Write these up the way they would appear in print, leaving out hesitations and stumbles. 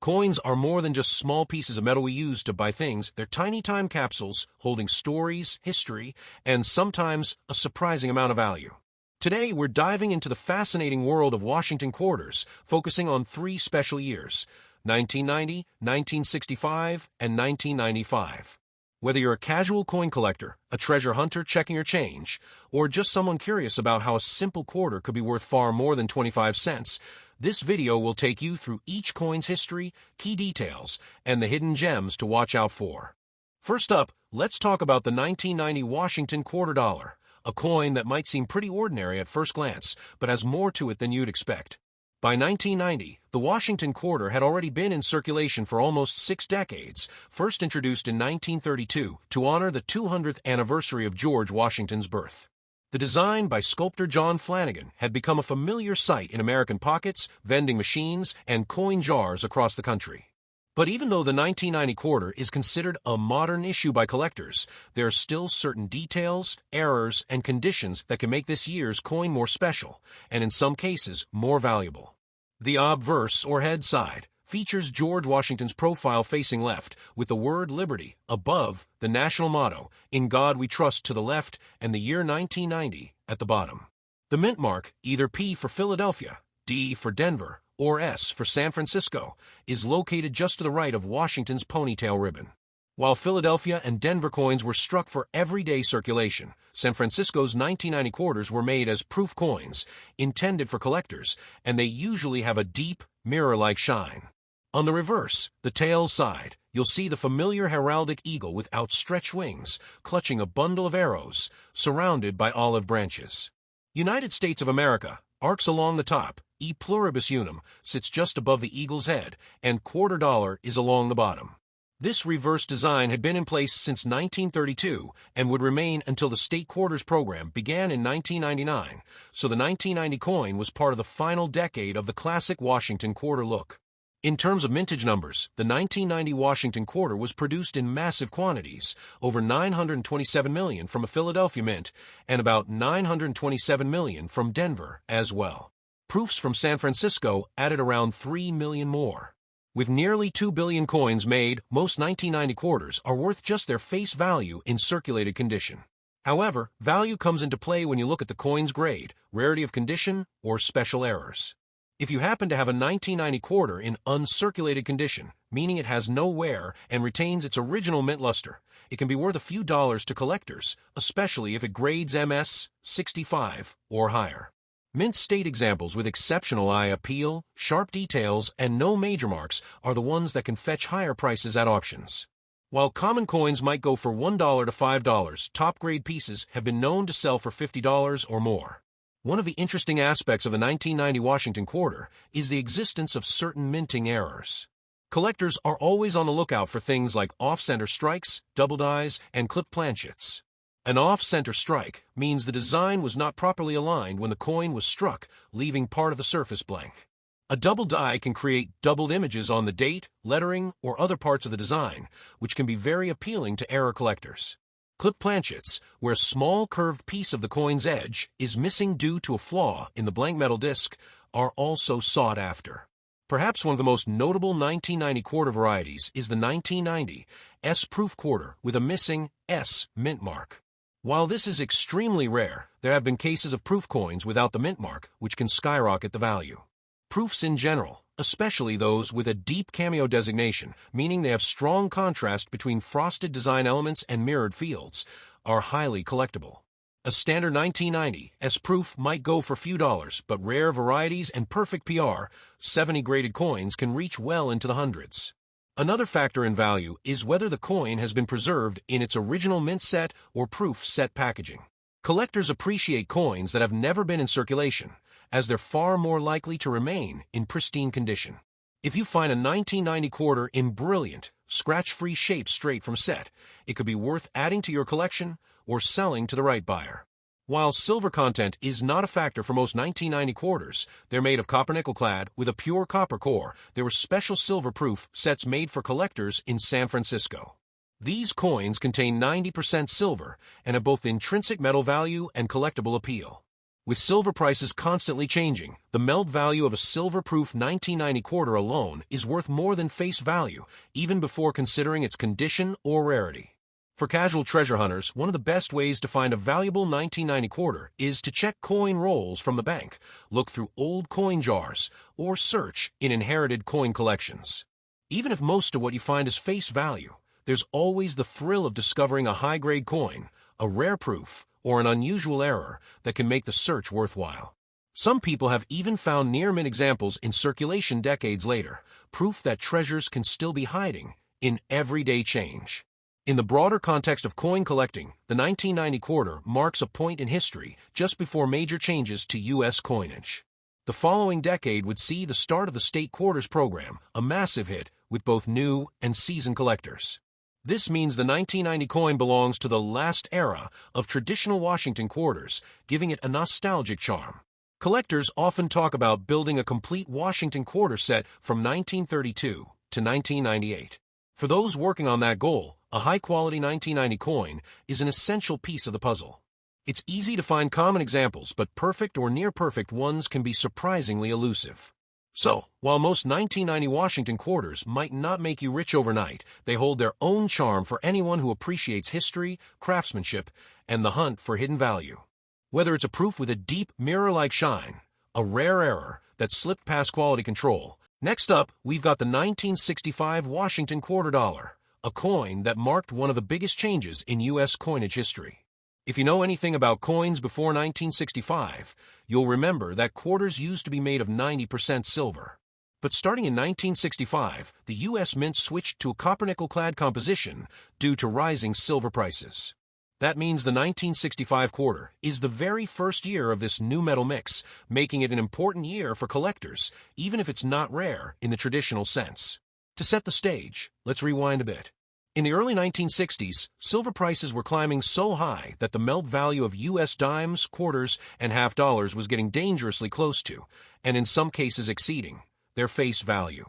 Coins are more than just small pieces of metal we use to buy things. They're tiny time capsules holding stories, history, and sometimes a surprising amount of value. Today, we're diving into the fascinating world of Washington quarters, focusing on three special years: 1990, 1965, and 1995. Whether you're a casual coin collector, a treasure hunter checking your change, or just someone curious about how a simple quarter could be worth far more than 25 cents, this video will take you through each coin's history, key details, and the hidden gems to watch out for. First up, let's talk about the 1990 Washington quarter dollar, a coin that might seem pretty ordinary at first glance, but has more to it than you'd expect. By 1990, the Washington quarter had already been in circulation for almost 6 decades, first introduced in 1932 to honor the 200th anniversary of George Washington's birth. The design by sculptor John Flanagan had become a familiar sight in American pockets, vending machines, and coin jars across the country. But even though the 1990 quarter is considered a modern issue by collectors, there are still certain details, errors, and conditions that can make this year's coin more special, and in some cases, more valuable. The obverse, or head side, features George Washington's profile facing left, with the word Liberty above, the national motto, "In God We Trust," to the left, and the year 1990 at the bottom. The mint mark, either P for Philadelphia, D for Denver, or S for San Francisco, is located just to the right of Washington's ponytail ribbon. While Philadelphia and Denver coins were struck for everyday circulation, San Francisco's 1990 quarters were made as proof coins, intended for collectors, and they usually have a deep, mirror-like shine. On the reverse, the tail side, you'll see the familiar heraldic eagle with outstretched wings, clutching a bundle of arrows, surrounded by olive branches. United States of America arcs along the top, E pluribus unum sits just above the eagle's head, and quarter dollar is along the bottom. This reverse design had been in place since 1932 and would remain until the state quarters program began in 1999, so the 1990 coin was part of the final decade of the classic Washington quarter look. In terms of mintage numbers, the 1990 Washington quarter was produced in massive quantities, over 927 million from a Philadelphia mint and about 927 million from Denver as well. Proofs from San Francisco added around 3 million more. With nearly 2 billion coins made, most 1990 quarters are worth just their face value in circulated condition. However, value comes into play when you look at the coin's grade, rarity of condition, or special errors. If you happen to have a 1990 quarter in uncirculated condition, meaning it has no wear and retains its original mint luster, it can be worth a few dollars to collectors, especially if it grades MS 65 or higher. Mint state examples with exceptional eye appeal, sharp details, and no major marks are the ones that can fetch higher prices at auctions. While common coins might go for $1 to $5, top-grade pieces have been known to sell for $50 or more. One of the interesting aspects of the 1990 Washington quarter is the existence of certain minting errors. Collectors are always on the lookout for things like off-center strikes, double dies, and clipped planchets. An off-center strike means the design was not properly aligned when the coin was struck, leaving part of the surface blank. A double die can create doubled images on the date, lettering, or other parts of the design, which can be very appealing to error collectors. Clipped planchets, where a small curved piece of the coin's edge is missing due to a flaw in the blank metal disc, are also sought after. Perhaps one of the most notable 1990 quarter varieties is the 1990 S-proof quarter with a missing S mint mark. While this is extremely rare, there have been cases of proof coins without the mint mark, which can skyrocket the value. Proofs in general, especially those with a deep cameo designation, meaning they have strong contrast between frosted design elements and mirrored fields, are highly collectible. A standard 1990 S-proof might go for a few dollars, but rare varieties and perfect PR, 70 graded coins can reach well into the hundreds. Another factor in value is whether the coin has been preserved in its original mint set or proof set packaging. Collectors appreciate coins that have never been in circulation, as they're far more likely to remain in pristine condition. If you find a 1990 quarter in brilliant, scratch-free shape straight from set, it could be worth adding to your collection or selling to the right buyer. While silver content is not a factor for most 1990 quarters, they're made of copper nickel clad with a pure copper core. There were special silver-proof sets made for collectors in San Francisco. These coins contain 90% silver and have both intrinsic metal value and collectible appeal. With silver prices constantly changing, the melt value of a silver-proof 1990 quarter alone is worth more than face value, even before considering its condition or rarity. For casual treasure hunters, one of the best ways to find a valuable 1990 quarter is to check coin rolls from the bank, look through old coin jars, or search in inherited coin collections. Even if most of what you find is face value, there's always the thrill of discovering a high-grade coin, a rare proof, or an unusual error that can make the search worthwhile. Some people have even found near-mint examples in circulation decades later, proof that treasures can still be hiding in everyday change. In the broader context of coin collecting, the 1990 quarter marks a point in history just before major changes to U.S. coinage. The following decade would see the start of the state quarters program, a massive hit with both new and seasoned collectors. This means the 1990 coin belongs to the last era of traditional Washington quarters, giving it a nostalgic charm. Collectors often talk about building a complete Washington quarter set from 1932 to 1998. For those working on that goal, a high-quality 1990 coin is an essential piece of the puzzle. It's easy to find common examples, but perfect or near-perfect ones can be surprisingly elusive. So, while most 1990 Washington quarters might not make you rich overnight, they hold their own charm for anyone who appreciates history, craftsmanship, and the hunt for hidden value. Whether it's a proof with a deep, mirror-like shine, a rare error that slipped past quality control. Next up, we've got the 1965 Washington quarter dollar, a coin that marked one of the biggest changes in U.S. coinage history. If you know anything about coins before 1965, you'll remember that quarters used to be made of 90% silver. But starting in 1965, the U.S. Mint switched to a copper-nickel-clad composition due to rising silver prices. That means the 1965 quarter is the very first year of this new metal mix, making it an important year for collectors, even if it's not rare in the traditional sense. To set the stage, let's rewind a bit. In the early 1960s, silver prices were climbing so high that the melt value of U.S. dimes, quarters, and half dollars was getting dangerously close to, and in some cases exceeding, their face value.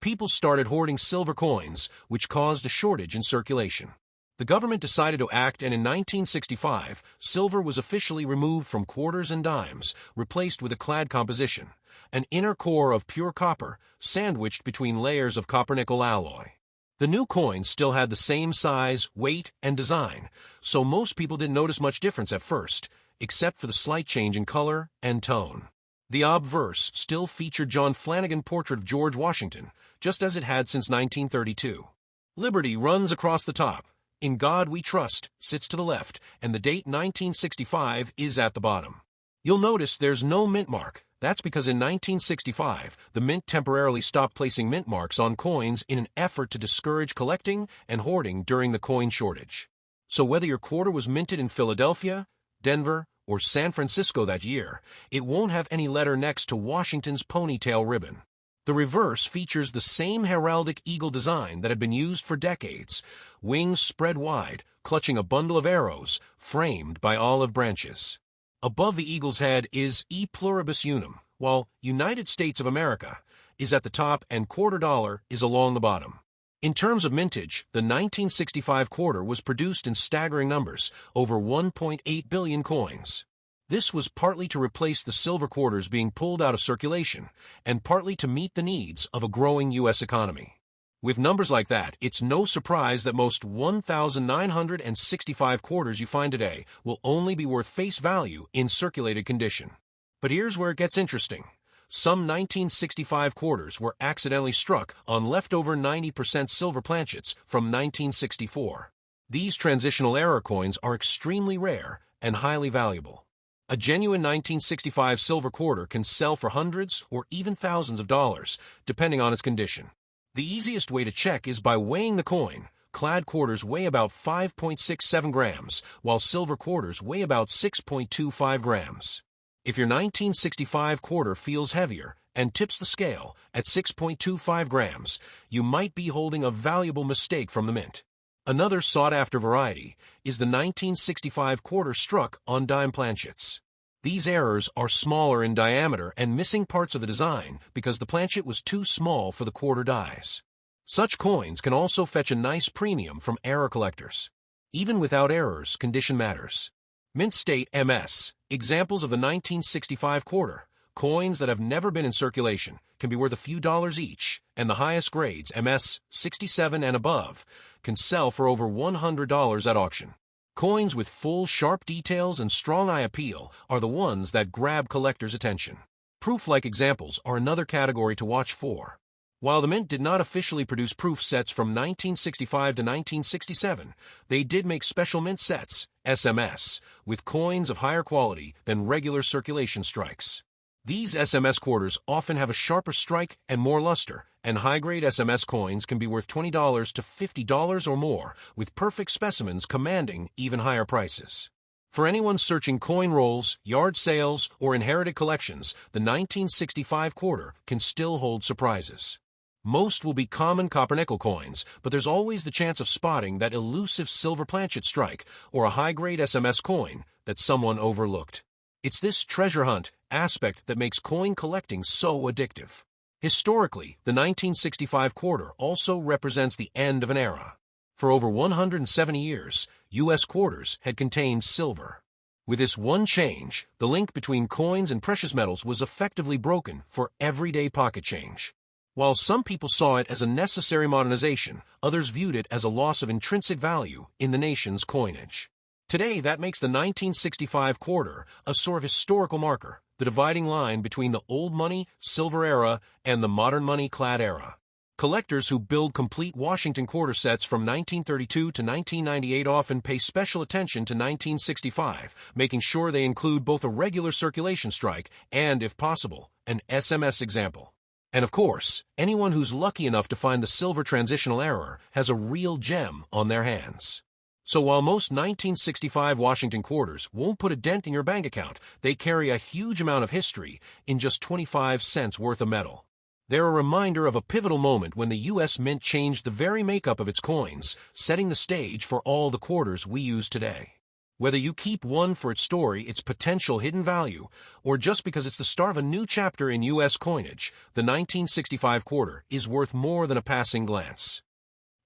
People started hoarding silver coins, which caused a shortage in circulation. The government decided to act, and in 1965, silver was officially removed from quarters and dimes, replaced with a clad composition, an inner core of pure copper, sandwiched between layers of copper-nickel alloy. The new coins still had the same size, weight, and design, so most people didn't notice much difference at first, except for the slight change in color and tone. The obverse still featured John Flanagan's portrait of George Washington, just as it had since 1932. Liberty runs across the top. In God We Trust sits to the left, and the date 1965 is at the bottom. You'll notice there's no mint mark. That's because in 1965, the mint temporarily stopped placing mint marks on coins in an effort to discourage collecting and hoarding during the coin shortage. So whether your quarter was minted in Philadelphia, Denver, or San Francisco that year, it won't have any letter next to Washington's ponytail ribbon. The reverse features the same heraldic eagle design that had been used for decades, wings spread wide, clutching a bundle of arrows, framed by olive branches. Above the eagle's head is E pluribus unum, while United States of America is at the top and quarter dollar is along the bottom. In terms of mintage, the 1965 quarter was produced in staggering numbers, over 1.8 billion coins. This was partly to replace the silver quarters being pulled out of circulation, and partly to meet the needs of a growing U.S. economy. With numbers like that, it's no surprise that most 1,965 quarters you find today will only be worth face value in circulated condition. But here's where it gets interesting. Some 1965 quarters were accidentally struck on leftover 90% silver planchets from 1964. These transitional error coins are extremely rare and highly valuable. A genuine 1965 silver quarter can sell for hundreds or even thousands of dollars, depending on its condition. The easiest way to check is by weighing the coin. Clad quarters weigh about 5.67 grams, while silver quarters weigh about 6.25 grams. If your 1965 quarter feels heavier and tips the scale at 6.25 grams, you might be holding a valuable mistake from the mint. Another sought-after variety is the 1965 quarter struck on dime planchets. These errors are smaller in diameter and missing parts of the design because the planchet was too small for the quarter dies. Such coins can also fetch a nice premium from error collectors. Even without errors, condition matters. Mint state MS Examples of the 1965 quarter. Coins that have never been in circulation can be worth a few dollars each, and the highest grades, MS 67 and above, can sell for over $100 at auction. Coins with full, sharp details and strong eye appeal are the ones that grab collectors' attention. Proof-like examples are another category to watch for. While the Mint did not officially produce proof sets from 1965 to 1967, they did make special mint sets, SMS, with coins of higher quality than regular circulation strikes. These SMS quarters often have a sharper strike and more luster, and high-grade SMS coins can be worth $20 to $50 or more, with perfect specimens commanding even higher prices. For anyone searching coin rolls, yard sales, or inherited collections, the 1965 quarter can still hold surprises. Most will be common copper-nickel coins, but there's always the chance of spotting that elusive silver planchet strike or a high-grade SMS coin that someone overlooked. It's this treasure hunt aspect that makes coin collecting so addictive. Historically, the 1965 quarter also represents the end of an era. For over 170 years, U.S. quarters had contained silver. With this one change, the link between coins and precious metals was effectively broken for everyday pocket change. While some people saw it as a necessary modernization, others viewed it as a loss of intrinsic value in the nation's coinage. Today, that makes the 1965 quarter a sort of historical marker, the dividing line between the old money, silver era, and the modern money-clad era. Collectors who build complete Washington quarter sets from 1932 to 1998 often pay special attention to 1965, making sure they include both a regular circulation strike and, if possible, an SMS example. And of course, anyone who's lucky enough to find the silver transitional era has a real gem on their hands. So while most 1965 Washington quarters won't put a dent in your bank account, they carry a huge amount of history in just 25 cents worth of metal. They're a reminder of a pivotal moment when the U.S. Mint changed the very makeup of its coins, setting the stage for all the quarters we use today. Whether you keep one for its story, its potential hidden value, or just because it's the start of a new chapter in U.S. coinage, the 1965 quarter is worth more than a passing glance.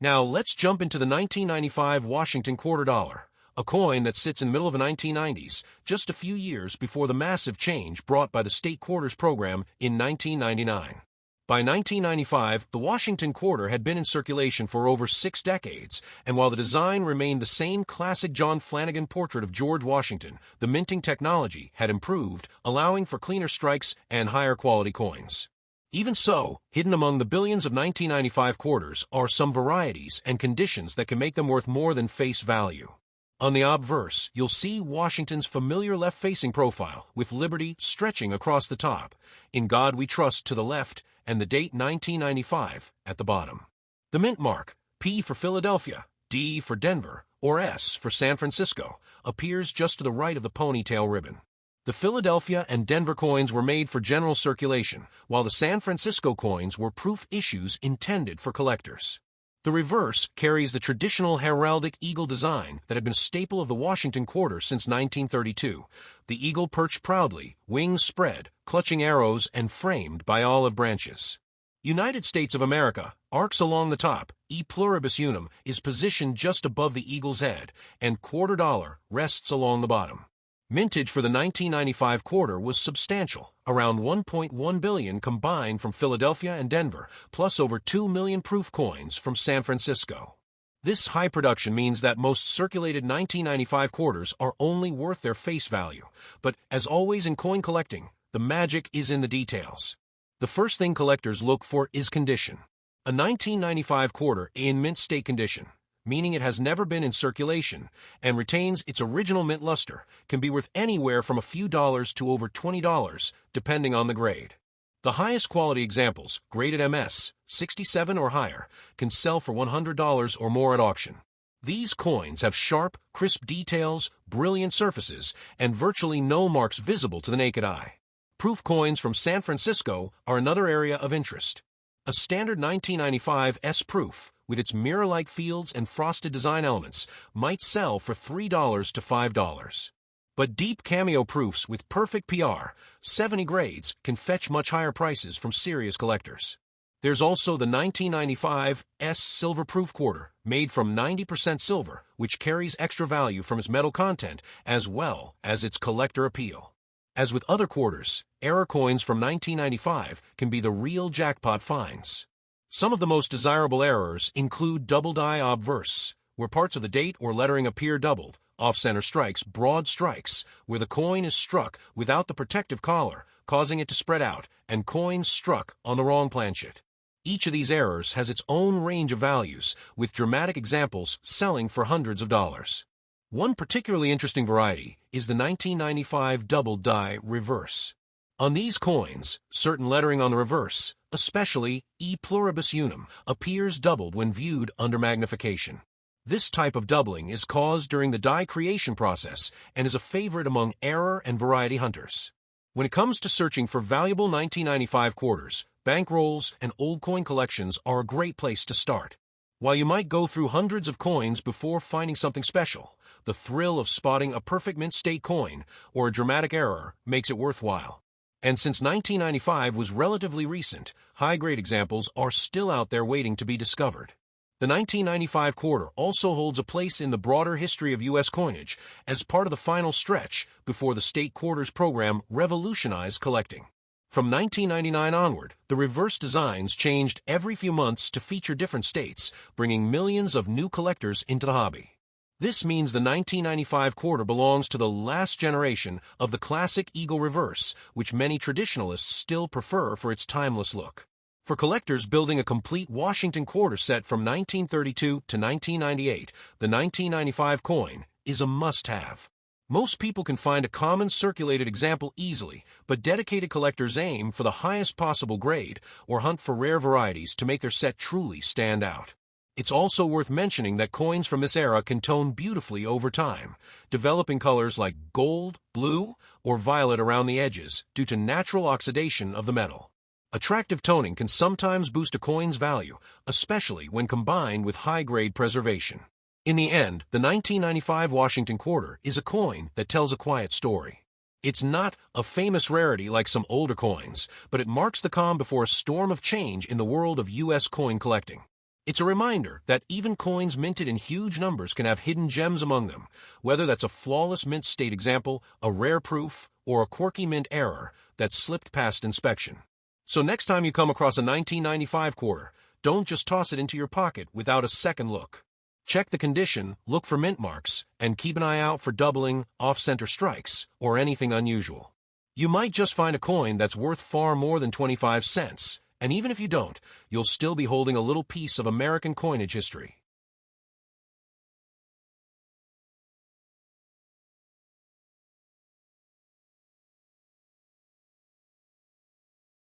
Now let's jump into the 1995 Washington quarter dollar, a coin that sits in the middle of the 1990s, just a few years before the massive change brought by the state quarters program in 1999. By 1995, the Washington quarter had been in circulation for over 6 decades, and while the design remained the same classic John Flanagan portrait of George Washington, the minting technology had improved, allowing for cleaner strikes and higher quality coins. Even so, hidden among the billions of 1995 quarters are some varieties and conditions that can make them worth more than face value. On the obverse, you'll see Washington's familiar left-facing profile, with Liberty stretching across the top, In God We Trust to the left, and the date 1995 at the bottom. The mint mark, P for Philadelphia, D for Denver, or S for San Francisco, appears just to the right of the ponytail ribbon. The Philadelphia and Denver coins were made for general circulation, while the San Francisco coins were proof issues intended for collectors. The reverse carries the traditional heraldic eagle design that had been a staple of the Washington quarter since 1932. The eagle perched proudly, wings spread, clutching arrows and framed by olive branches. United States of America, arcs along the top, E pluribus unum, is positioned just above the eagle's head, and quarter dollar rests along the bottom. Mintage for the 1995 quarter was substantial, around 1.1 billion combined from Philadelphia and Denver, plus over 2 million proof coins from San Francisco. This high production means that most circulated 1995 quarters are only worth their face value. But as always in coin collecting, the magic is in the details. The first thing collectors look for is condition. A 1995 quarter in mint state condition, meaning it has never been in circulation and retains its original mint luster, can be worth anywhere from a few dollars to over $20, depending on the grade. The highest quality examples, graded MS, 67 or higher, can sell for $100 or more at auction. These coins have sharp, crisp details, brilliant surfaces, and virtually no marks visible to the naked eye. Proof coins from San Francisco are another area of interest. A standard 1995 S proof, with its mirror-like fields and frosted design elements, might sell for $3 to $5. But deep cameo proofs with perfect PR, 70 grades, can fetch much higher prices from serious collectors. There's also the 1995 silver-proof quarter, made from 90% silver, which carries extra value from its metal content as well as its collector appeal. As with other quarters, error coins from 1995 can be the real jackpot finds. Some of the most desirable errors include double die obverse, where parts of the date or lettering appear doubled, off-center strikes, broad strikes, where the coin is struck without the protective collar, causing it to spread out, and coins struck on the wrong planchet. Each of these errors has its own range of values, with dramatic examples selling for hundreds of dollars. One particularly interesting variety is the 1995 double die reverse. On these coins, certain lettering on the reverse, especially E pluribus unum, appears doubled when viewed under magnification. This type of doubling is caused during the die creation process and is a favorite among error and variety hunters. When it comes to searching for valuable 1995 quarters, bankrolls and old coin collections are a great place to start. While you might go through hundreds of coins before finding something special, the thrill of spotting a perfect mint state coin or a dramatic error makes it worthwhile. And since 1995 was relatively recent, high-grade examples are still out there waiting to be discovered. The 1995 quarter also holds a place in the broader history of U.S. coinage as part of the final stretch before the state quarters program revolutionized collecting. From 1999 onward, the reverse designs changed every few months to feature different states, bringing millions of new collectors into the hobby. This means the 1995 quarter belongs to the last generation of the classic eagle reverse, which many traditionalists still prefer for its timeless look. For collectors building a complete Washington quarter set from 1932 to 1998, the 1995 coin is a must-have. Most people can find a common circulated example easily, but dedicated collectors aim for the highest possible grade or hunt for rare varieties to make their set truly stand out. It's also worth mentioning that coins from this era can tone beautifully over time, developing colors like gold, blue, or violet around the edges due to natural oxidation of the metal. Attractive toning can sometimes boost a coin's value, especially when combined with high-grade preservation. In the end, the 1995 Washington quarter is a coin that tells a quiet story. It's not a famous rarity like some older coins, but it marks the calm before a storm of change in the world of U.S. coin collecting. It's a reminder that even coins minted in huge numbers can have hidden gems among them, whether that's a flawless mint state example, a rare proof, or a quirky mint error that slipped past inspection. So next time you come across a 1995 quarter, don't just toss it into your pocket without a second look. Check the condition, look for mint marks, and keep an eye out for doubling, off-center strikes, or anything unusual. You might just find a coin that's worth far more than 25 cents, and even if you don't, you'll still be holding a little piece of American coinage history.